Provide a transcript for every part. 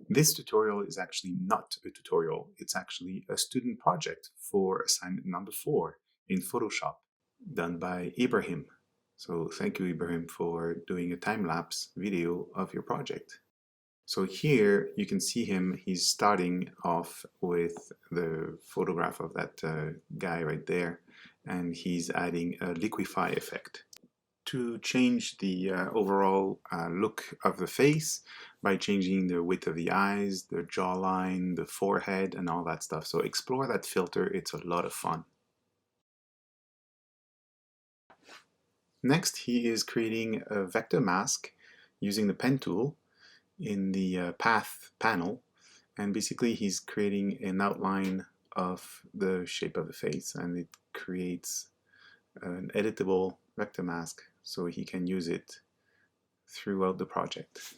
This tutorial is actually not a tutorial, it's actually a student project for assignment number 4 in Photoshop, done by Ibrahim. So thank you, Ibrahim, for doing a time-lapse video of your project. So here you can see him, he's starting off with the photograph of that guy right there, and he's adding a liquefy effect to change the overall look of the face by changing the width of the eyes, the jawline, the forehead, and all that stuff. So explore that filter, it's a lot of fun. Next, he is creating a vector mask using the pen tool in the path panel, and basically he's creating an outline of the shape of the face, and it creates an editable vector mask so he can use it throughout the project.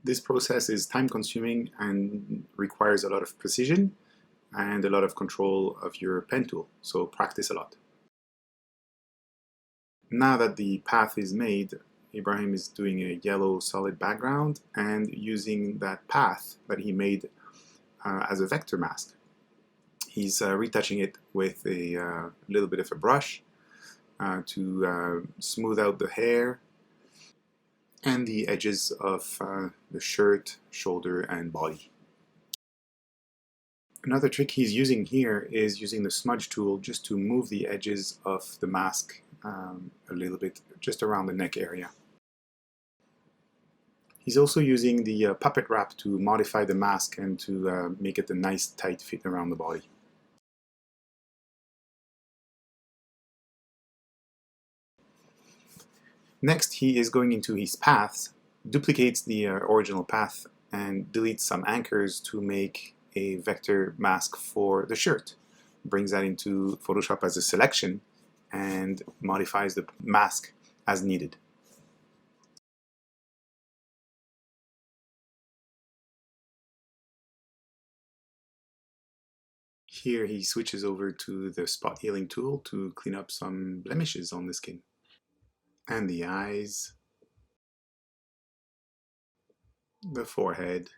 This process is time consuming and requires a lot of precision and a lot of control of your pen tool, so practice a lot. Now that the path is made, Ibrahim is doing a yellow solid background and using that path that he made as a vector mask. He's retouching it with a little bit of a brush to smooth out the hair and the edges of the shirt, shoulder, and body. Another trick he's using here is using the smudge tool just to move the edges of the mask a little bit, just around the neck area. He's also using the puppet wrap to modify the mask and to make it a nice tight fit around the body. Next, he is going into his paths, duplicates the original path, and deletes some anchors to make a vector mask for the shirt. Brings that into Photoshop as a selection and modifies the mask as needed. Here he switches over to the spot healing tool to clean up some blemishes on the skin. And the eyes, the forehead,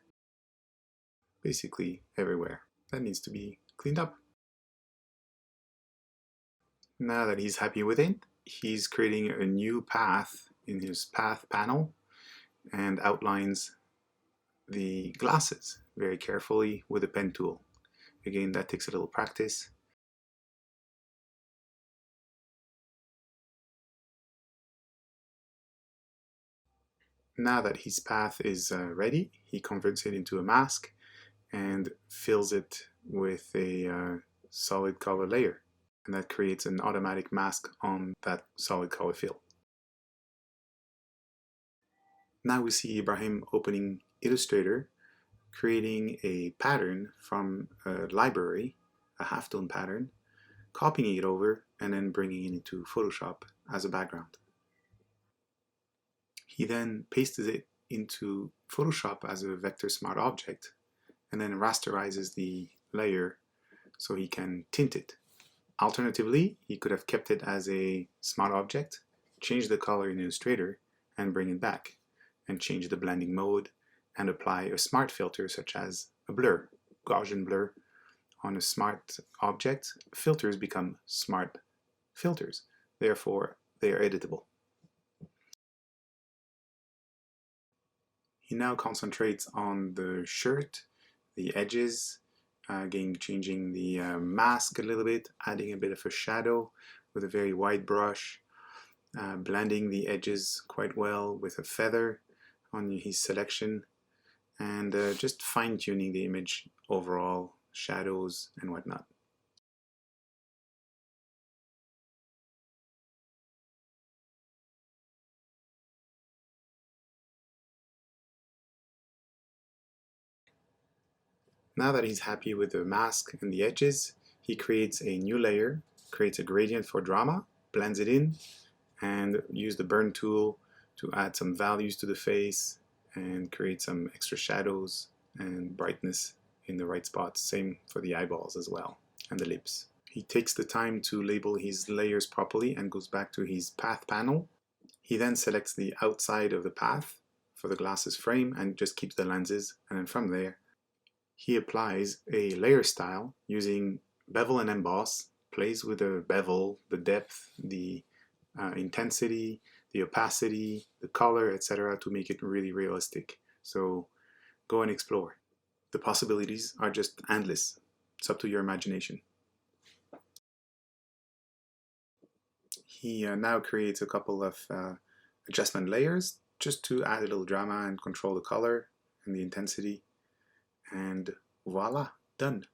basically everywhere. That needs to be cleaned up. Now that he's happy with it, he's creating a new path in his path panel and outlines the glasses very carefully with a pen tool. Again, that takes a little practice. Now that his path is ready, he converts it into a mask and fills it with a solid color layer. And that creates an automatic mask on that solid color fill. Now we see Ibrahim opening Illustrator, creating a pattern from a library, a halftone pattern, copying it over, and then bringing it into Photoshop as a background. He then pastes it into Photoshop as a vector smart object, and then rasterizes the layer so he can tint it. Alternatively, he could have kept it as a smart object, change the color in Illustrator, and bring it back, and change the blending mode, and apply a smart filter such as a blur, Gaussian blur. On a smart object, filters become smart filters. Therefore, they are editable. He now concentrates on the shirt, the edges, again changing the mask a little bit, adding a bit of a shadow with a very wide brush, blending the edges quite well with a feather on his selection, and just fine-tuning the image overall, shadows and whatnot. Now that he's happy with the mask and the edges, he creates a new layer, creates a gradient for drama, blends it in, and use the burn tool to add some values to the face and create some extra shadows and brightness in the right spots. Same for the eyeballs as well, and the lips. He takes the time to label his layers properly and goes back to his path panel. He then selects the outside of the path for the glasses frame and just keeps the lenses, and then from there he applies a layer style using bevel and emboss, plays with the bevel, the depth, the intensity, the opacity, the color, etc. to make it really realistic. So go and explore. The possibilities are just endless. It's up to your imagination. He now creates a couple of adjustment layers just to add a little drama and control the color and the intensity. And voila, done.